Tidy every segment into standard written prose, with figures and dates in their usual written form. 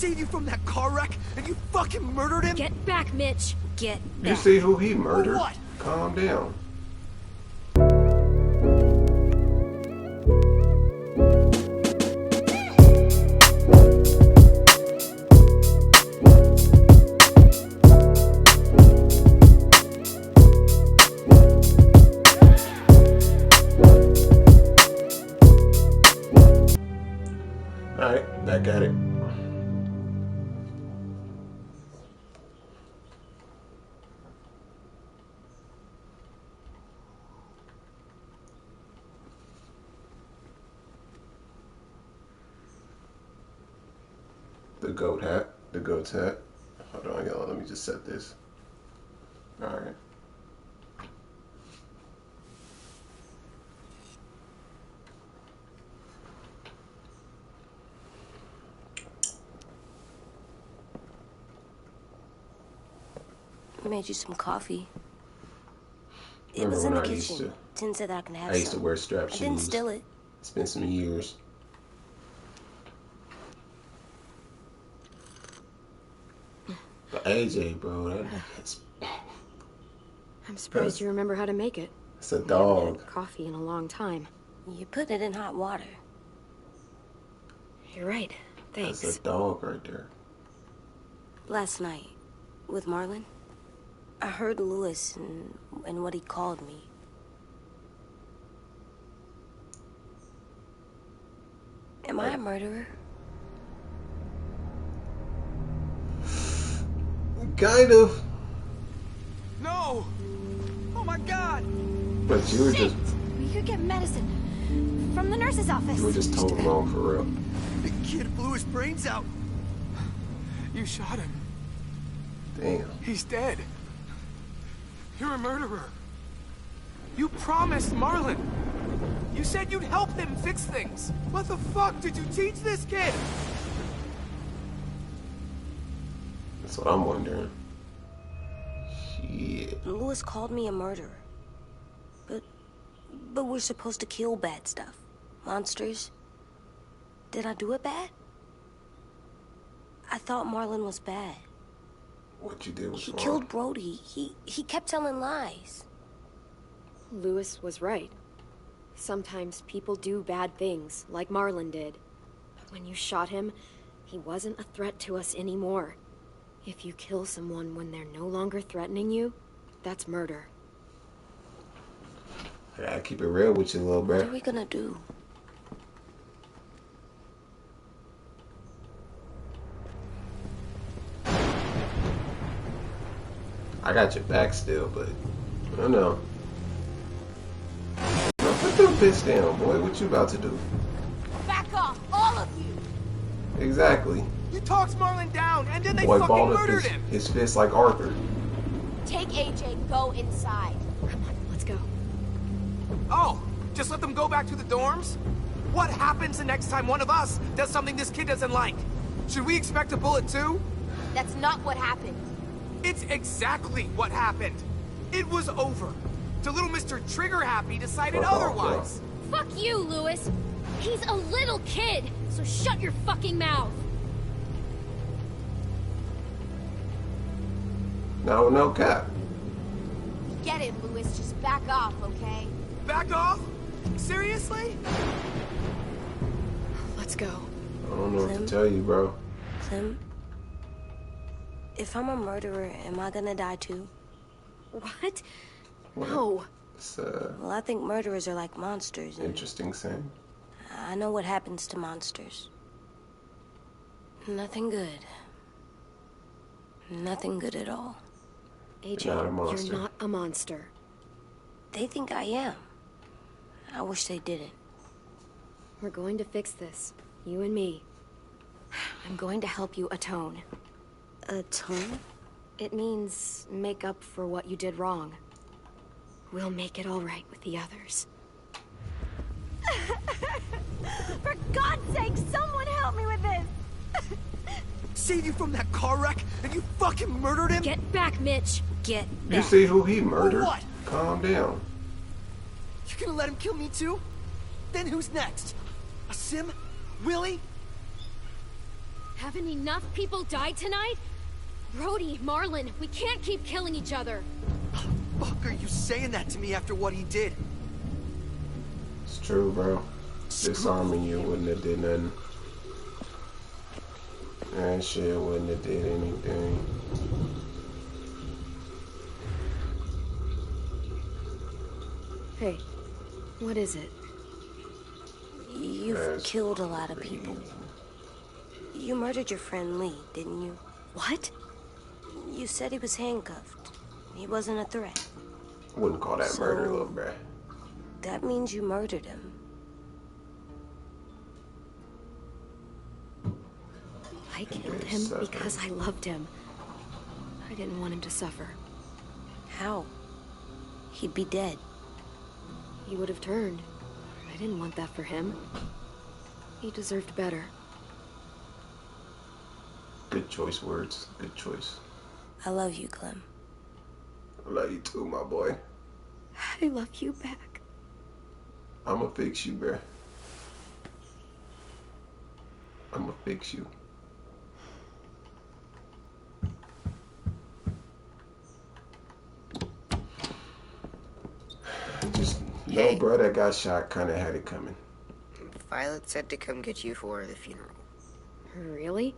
Save you from that car wreck, and you fucking murdered him? Get back, Mitch. Get back. You see who he murdered? What? Calm down. Alright, back at it. The goat's hat. Hold on, y'all. Let me just set this. Alright. I made you some coffee. It Remember was in the when I used kitchen. Tin said I can have I used to some. wear strap I shoes. didn't steal it. It's been some years. But AJ, bro, that's I'm surprised you remember how to make it. it's a I haven't dog. had coffee in a long time. You put it in hot water. You're right. Thanks. That's a dog right there. Last night, with Marlon, I heard Lewis and what he called me. Am I a murderer? Kind of. No! Oh my god! But you were just We could get medicine from the nurse's office. you were just told wrong for real. The kid blew his brains out. You shot him. Damn. He's dead. You're a murderer. You promised Marlon. You said you'd help him fix things. What the fuck did you teach this kid? That's what I'm wondering. Shit. Lewis called me a murderer. But we're supposed to kill bad stuff. Monsters. Did I do it bad? I thought Marlon was bad. What you did was He wrong. killed Brody. He kept telling lies. Lewis was right. Sometimes people do bad things, like Marlon did. But when you shot him, he wasn't a threat to us anymore. If you kill someone when they're no longer threatening you, that's murder. I gotta keep it real with you, little What are bro. we gonna do? I got your back still, but I don't know. Now put them fists down, boy. What you about to do? Back off, all of you! Exactly. You talked Marlon down, and then they Boy fucking balled up murdered him. his fist like Arthur. Take AJ and go inside. Come on, let's go. Oh, just let them go back to the dorms? What happens the next time one of us does something this kid doesn't like? Should we expect a bullet too? That's not what happened. It's exactly what happened. It was over. The little Mr. Trigger Happy decided Fuck off, otherwise. Fuck you, Lewis! He's a little kid, so shut your fucking mouth! No cap. Get it, Lewis. Just back off, okay? Back off? Seriously? Let's go. I don't know what to tell you, bro. Clem? If I'm a murderer, am I gonna die too? What? What? No. It's Well, I think murderers are like monsters. And interesting saying. I know what happens to monsters. Nothing good. Nothing good at all. AJ, You're not a monster. you're not a monster. They think I am. I wish they didn't. We're going to fix this. You and me. I'm going to help you atone. Atone? It means make up for what you did wrong. We'll make it all right with the others. For God's sake, someone help me with this! Save you from that car wreck, and you fucking murdered him? Get back, Mitch! Get You back. see who he murdered? what? Calm down. You gonna let him kill me too? Then who's next? A Sim? Willie? Haven't enough people died tonight? Brody, Marlon, we can't keep killing each other. Fuck are you saying that to me after what he did? It's true, bro. Disarming you wouldn't have did nothing. That shit wouldn't have did anything. Hey, what is it? You've killed a lot of people. You murdered your friend Lee, didn't you? What? You said he was handcuffed. He wasn't a threat. Wouldn't call that murder, little bruh. That means you murdered him. I killed him because I loved him. I didn't want him to suffer. How? He'd be dead. He would have turned. I didn't want that for him. He deserved better. Good choice words. Good choice. I love you, Clem. I love you too, my boy. I love you back. I'ma fix you, bruh. I'ma fix you. Just know, bro, that got shot kinda had it coming. Violet said to come get you for the funeral. Really?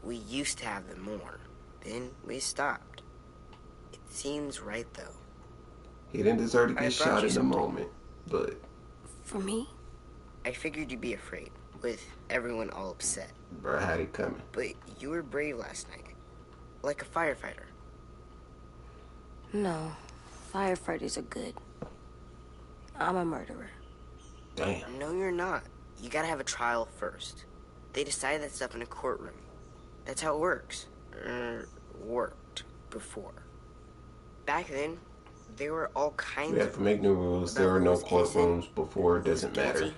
We used to have them more. Then we stopped. It seems right, though. He didn't deserve to I get brought shot you in the something. moment, but For me? I figured you'd be afraid, with everyone all upset. bro had it coming. But you were brave last night. Like a firefighter. No. Firefighters are good. I'm a murderer. Damn. No, you're not. You gotta have a trial first. They decide that stuff in a courtroom. That's how it works. Worked before. Back then, there were all kinds We have of... to make new rules. There are no courtrooms before it doesn't matter. Guilty.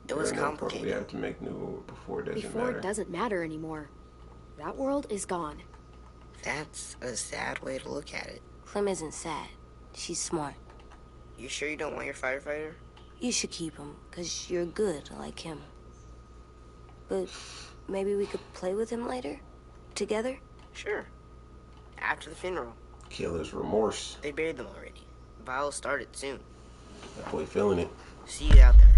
It was We complicated. have to make new rules before it doesn't Before matter. it doesn't matter anymore. That world is gone. That's a sad way to look at it. Clem isn't sad. She's smart. You sure you don't want your firefighter? You should keep him, 'cause you're good like him. But maybe we could play with him later? Together? Sure. After the funeral. Killer's remorse. They buried them already. Vile started soon. That boy feeling it. See you out there.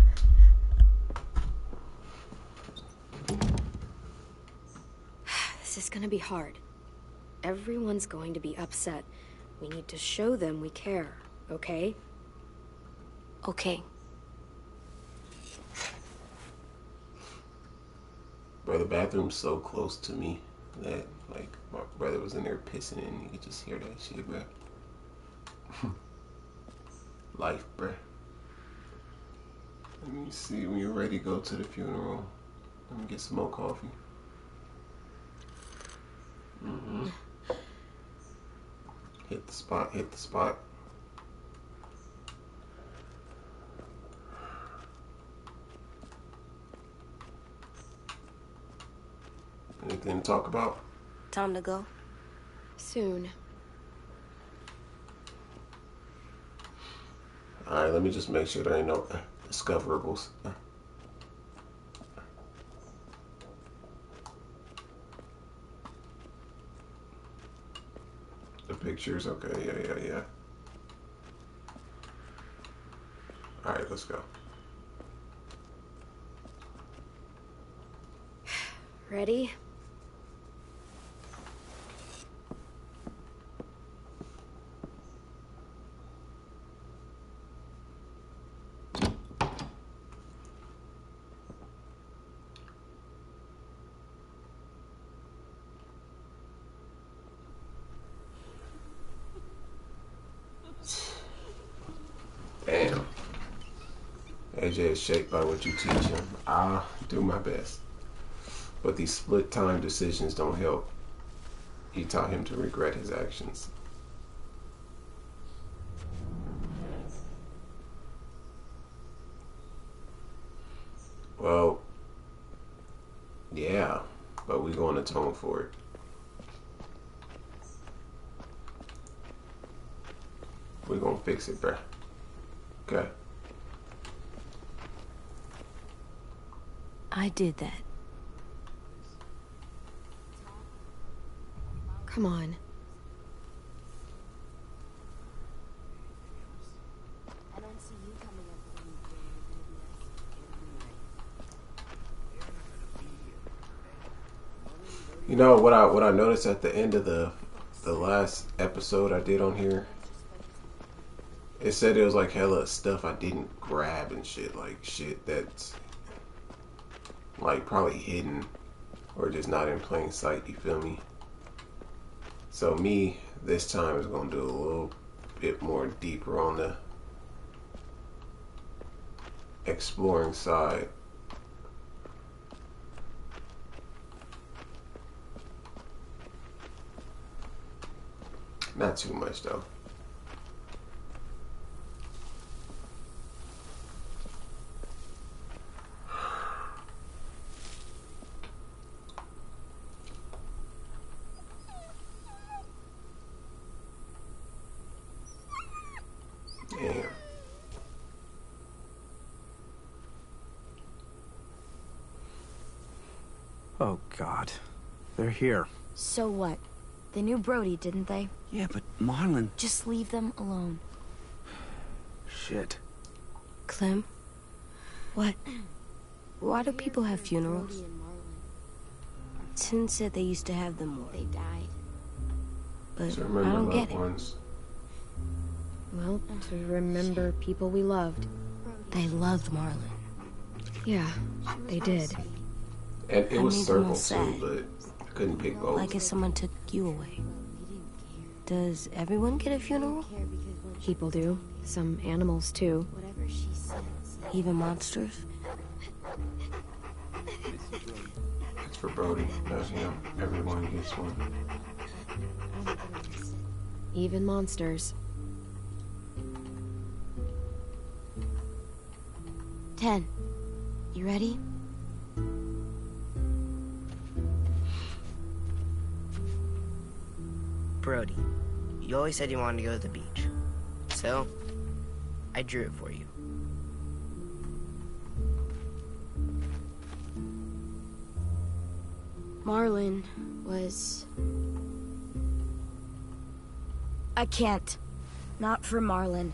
This is gonna be hard. Everyone's going to be upset. We need to show them we care, okay? Okay. Bro, the bathroom's so close to me that, like, my brother was in there pissing and you could just hear that shit, bro. Life, bro. Let me see, when you're ready, go to the funeral. Let me get some more coffee. Hit the spot, hit the spot. Anything to talk about? Time to go? Soon. Alright, let me just make sure there ain't no discoverables. The pictures, okay, yeah. Alright, let's go. Ready? Damn. AJ is shaped by what you teach him. I'll do my best. But these split time decisions don't help. You taught him to regret his actions. Well, yeah, but we're going to atone for it. We're going to fix it, bruh. Okay. I did that. Come on. I don't see you coming up with anything You know what I noticed at the end of the last episode I did on here? It said it was like hella stuff I didn't grab and shit, like shit that's like probably hidden or just not in plain sight, you feel me? So me this time is gonna do a little bit more deeper on the exploring side. Not too much though. Damn. Oh, God. They're here. So what? They knew Brody, didn't they? Yeah, but Marlon... Just leave them alone. Shit. Clem? What? Why do people have funerals? Tin said they used to have them more. They died. But To I remember don't loved get it. ones. Well, to remember people we loved. They loved Marlon. Yeah, they did. And it was made them all circle too, sad. but I couldn't pick both. Like if someone took you away. Does everyone get a funeral? People do. Some animals, too. Whatever she says. Even monsters? It's for Brody, not him. Everyone gets one. Even monsters. 10. You ready? Brody, you always said you wanted to go to the beach. So, I drew it for you. Marlon was... I can't. Not for Marlon.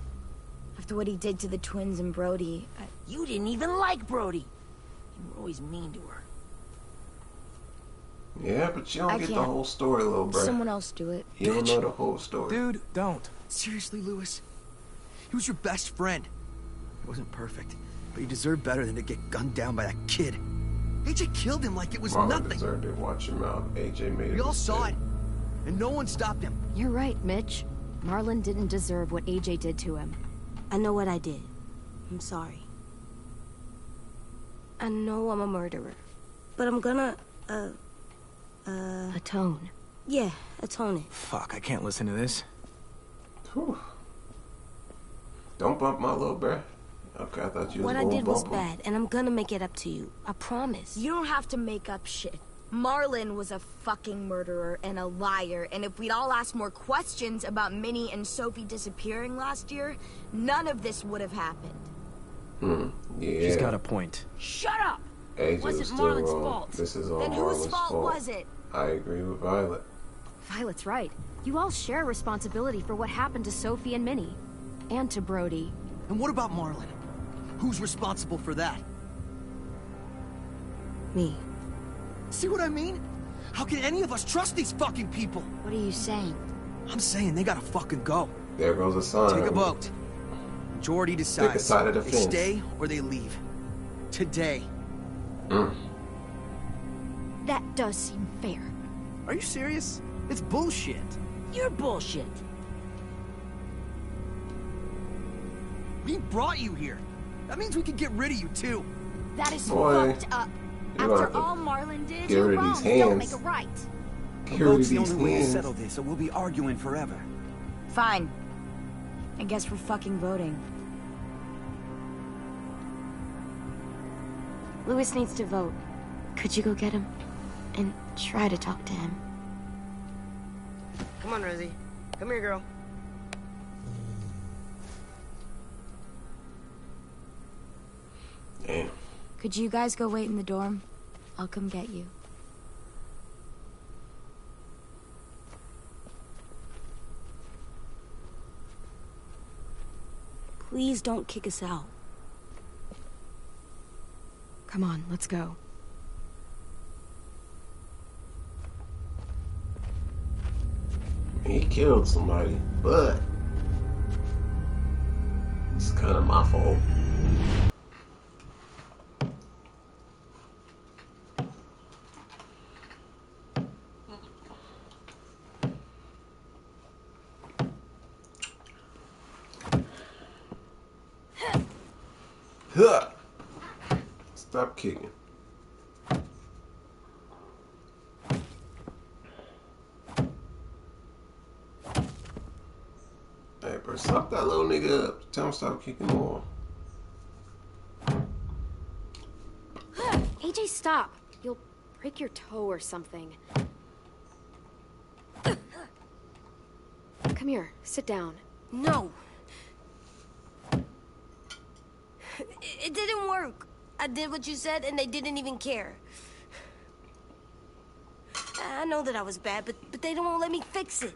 After what he did to the twins and Brody, You didn't even like Brody. You were always mean to her. Yeah, but you don't I get the can't. whole story, little bro. someone else do it. You don't know the whole story. Dude, don't. Seriously, Lewis? He was your best friend. He wasn't perfect, but he deserved better than to get gunned down by that kid. AJ killed him like it was Marlon nothing. deserved it. Watch your mouth. AJ made it. We all saw it, and no one stopped him. You're right, Mitch. Marlon didn't deserve what AJ did to him. I know what I did. I'm sorry. I know I'm a murderer. But I'm gonna, Atone. yeah, atone it. Fuck, I can't listen to this. Whew. Don't bump my little bruh. Okay, I thought you was What I gonna did was bump him. bad, and I'm gonna make it up to you. I promise. You don't have to make up shit. Marlon was a fucking murderer and a liar, and if we'd all asked more questions about Minnie and Sophie disappearing last year, none of this would have happened. Yeah. She's got a point. Shut up! AJ was Wasn't still Marlon's wrong. fault. This is all Then whose Marlon's fault was it? I agree with Violet. Violet's right. You all share responsibility for what happened to Sophie and Minnie. And to Brody. And what about Marlon? Who's responsible for that? Me. See what I mean? How can any of us trust these fucking people? What are you saying? I'm saying they gotta fucking go. There goes a sign. Take a vote. Majority decides. side of the they fence. stay or they leave. Today. That does seem fair. Are you serious? It's bullshit. You're bullshit. We brought you here. That means we can get rid of you too. That is Boy, fucked up. you're gonna After have to all Marlon did, get you're rid of wrong. these Don't hands. make it right. Get rid of Vote's the these only way to hands. settle this, or we'll be arguing forever. Fine. I guess we're fucking voting. Lewis needs to vote. Could you go get him? And try to talk to him. Come on, Rosie. Come here, girl. Damn. Could you guys go wait in the dorm? I'll come get you. Please don't kick us out. Come on, let's go. He killed somebody, but it's kind of my fault. Huh. Stop kicking. Hey, bro, stop that little nigga up. Tell him to stop kicking more. AJ, stop. You'll break your toe or something. Come here, sit down. No. It didn't work. I did what you said, and they didn't even care. I know that I was bad, but they don't let me fix it.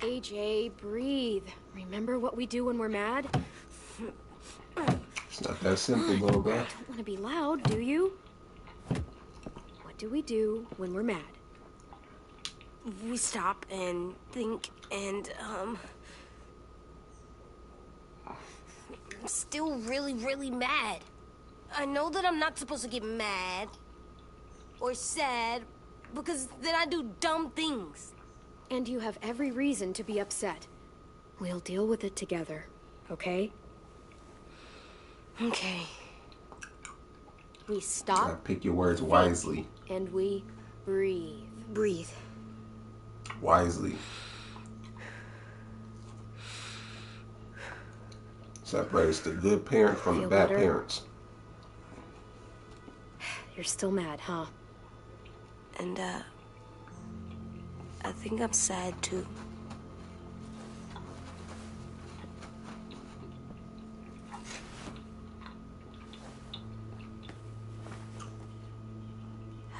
AJ, breathe. Remember what we do when we're mad? It's not that simple, little guy. You don't want to be loud, do you? What do we do when we're mad? We stop and think and, I'm still really, really mad. I know that I'm not supposed to get mad or sad because then I do dumb things. And you have every reason to be upset. We'll deal with it together, okay? Okay. We Gotta stop, pick your words wisely. and we breathe. Breathe. Wisely. Separates the good parent from the Feel bad better? parents. You're still mad, huh? And, I think I'm sad too.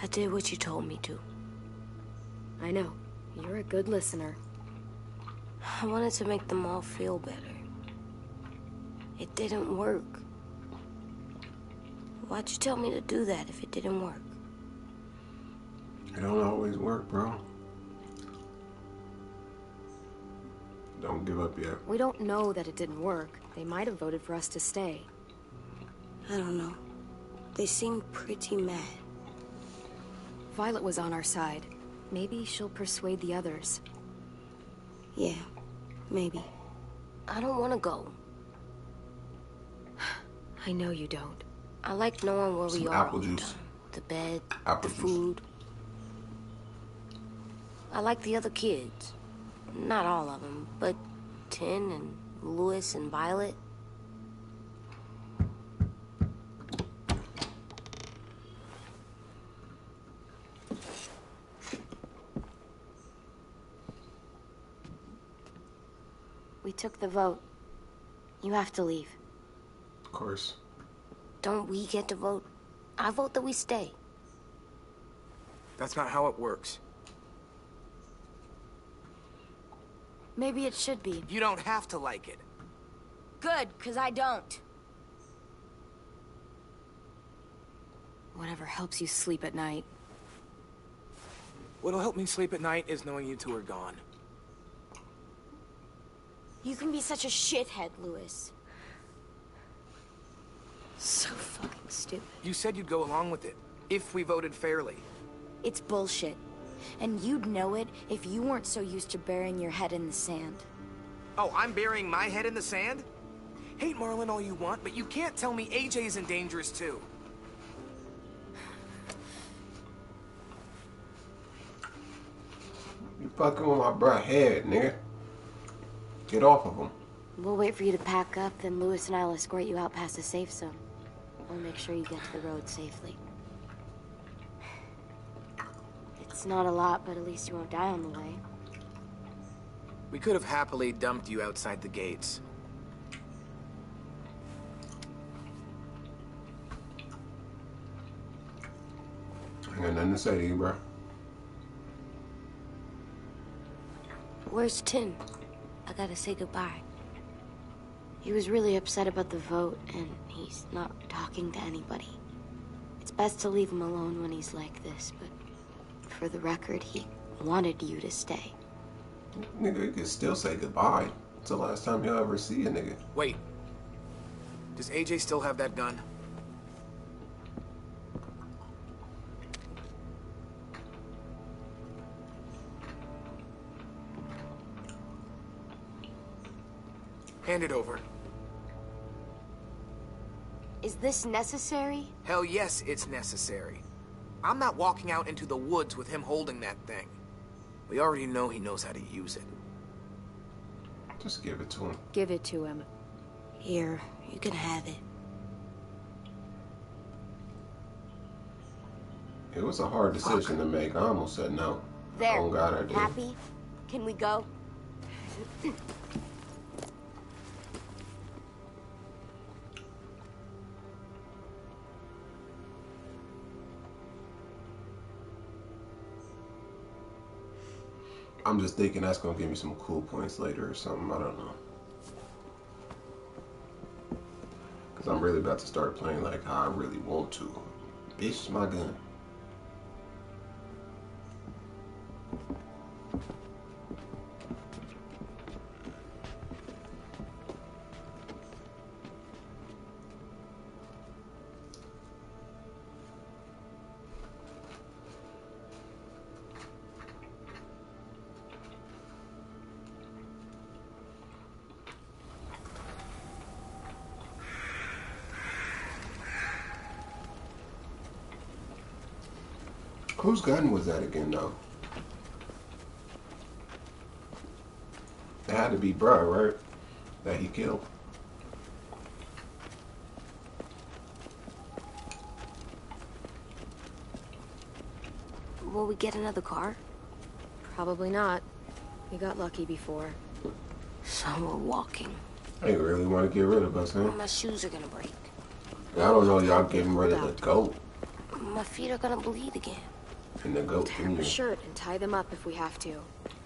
I did what you told me to. I know. You're a good listener. I wanted to make them all feel better. It didn't work. Why'd you tell me to do that if it didn't work? It don't always work, bro. Don't give up yet. We don't know that it didn't work. They might have voted for us to stay. I don't know. They seem pretty mad. Violet was on our side. Maybe she'll persuade the others. Yeah, maybe. I don't want to go. I know you don't. I like knowing where Some we are apple all the juice. time. The bed, Apple the juice. food. I like the other kids. Not all of them, but Tin and Louis and Violet. We took the vote. You have to leave. Of course. Don't we get to vote? I vote that we stay. That's not how it works. Maybe it should be. You don't have to like it. Good, because I don't. Whatever helps you sleep at night. What'll help me sleep at night is knowing you two are gone. You can be such a shithead, Louis. So fucking stupid. You said you'd go along with it, if we voted fairly. It's bullshit. And you'd know it if you weren't so used to burying your head in the sand. Oh, I'm burying my head in the sand? Hate Marlon all you want, but you can't tell me AJ's in dangerous too. You fucking with my bruh head, nigga. Get off of him. We'll wait for you to pack up, then Louis and I'll escort you out past the safe zone. We'll make sure you get to the road safely. It's not a lot, but at least you won't die on the way. We could have happily dumped you outside the gates. I ain't got nothing to say to you, bro. Where's Tin? I gotta say goodbye. He was really upset about the vote, and he's not talking to anybody. It's best to leave him alone when he's like this, but for the record, he wanted you to stay. Nigga, you can still say goodbye. It's the last time you'll ever see a nigga. Wait. Does AJ still have that gun? Hand it over. Is this necessary? Hell yes, it's necessary. I'm not walking out into the woods with him holding that thing. We already know he knows how to use it. Just give it to him. Give it to him. Here, you can have it. It was a hard decision to make. I almost said no. There. Oh God, I did. Happy? Can we go? I'm just thinking that's gonna give me some cool points later or something. I don't know. Because I'm really about to start playing like how I really want to. Bitch, my gun. Whose gun was that again, though? It had to be bruh, right? That he killed. Will we get another car? Probably not. We got lucky before. So we're walking. They really want to get rid of us, huh? My shoes are gonna break. I don't know, y'all getting rid of the goat. My feet are gonna bleed again. And the goat Tear up a shirt and tie them up if we have to.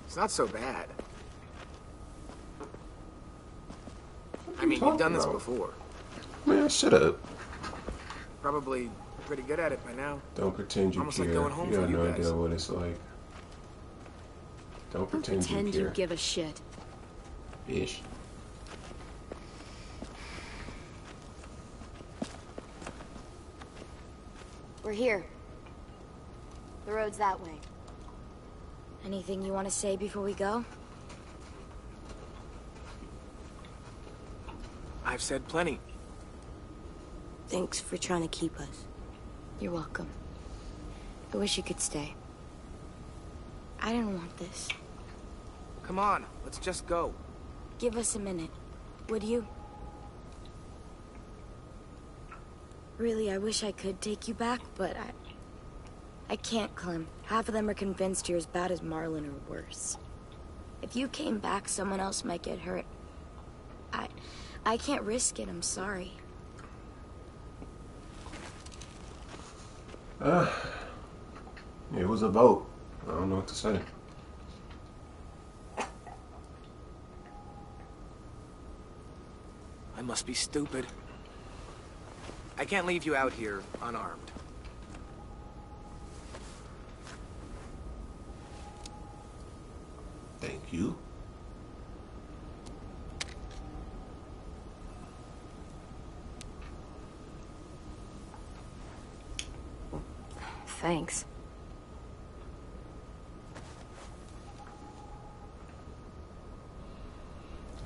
It's not so bad. I mean, you've done this before. Man, shut up. Probably pretty good at it by now. Don't pretend you Almost care. like going home You for have you no guys. idea what it's like. Don't pretend you Pretend care. you give a shit. Bitch. We're here. The road's that way. Anything you want to say before we go? I've said plenty. Thanks for trying to keep us. You're welcome. I wish you could stay. I didn't want this. Come on, let's just go. Give us a minute, would you? Really, I wish I could take you back, but I can't, Clem. Half of them are convinced you're as bad as Marlon or worse. If you came back, someone else might get hurt. I can't risk it, I'm sorry. It was a vote. I don't know what to say. I must be stupid. I can't leave you out here unarmed. Thank you. Thanks.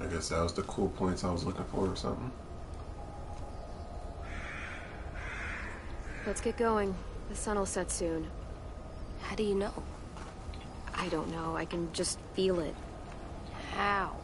I guess that was the cool points I was looking for or something. Let's get going. The sun will set soon. How do you know? I don't know. I can just feel it. How?